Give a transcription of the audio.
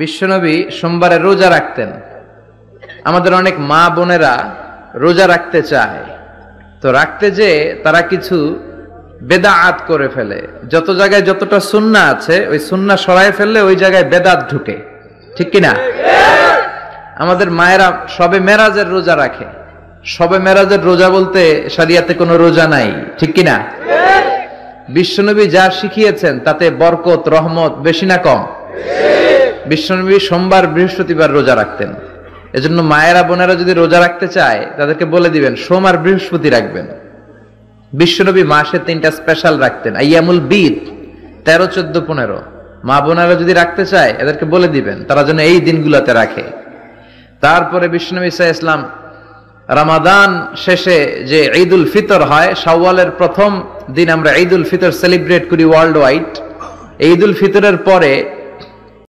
বিশ্বনবী সোমবারে রোজা রাখতেন। আমাদের অনেক মা বোনেরা রোজা রাখতে চায়, তো রাখতে যে তারা কিছু বেদাত করে ফেলে। যত জায়গায় যতটা সুন্নাহ আছে ওই সুন্নাহ সরায় ফেললে ওই জায়গায় বেদাত ঢুকে, ঠিক কিনা? আমাদের মায়েরা শবে মেরাজের রোজা রাখে। শবে মেরাজের রোজা বলতে শরিয়াতে কোনো রোজা নাই, ঠিক কিনা? বিশ্বনবী যা শিখিয়েছেন তাতে বরকত রহমত বেশি না কম? বিশ্বনবী সোমবার বৃহস্পতিবার রোজা রাখতেন। এজন্য মায়েরা বোনেরা যদি রোজা রাখতে চায় তাদেরকে বলে দিবেন সোম আর বৃহস্পতি রাখবেন। বিশ্বনবী মাসে 3টা স্পেশাল রাখতেন, আইয়ামুল বীদ 13, 14, 15। মা বোনেরা যদি রাখতে চায় এদেরকে বলে দিবেন তারা যেন এই দিনগুলোতে রাখে। তারপরে বিশ্বনবী সাল্লাল্লাহু আলাইহি ওয়াসাল্লাম রমাদান শেষে যে ঈদুল ফিতর হয়, শাওয়ালের প্রথম দিন আমরা ঈদুল ফিতর সেলিব্রেট করি ওয়ার্ল্ড ওয়াইড। ঈদুল ফিতরের পরে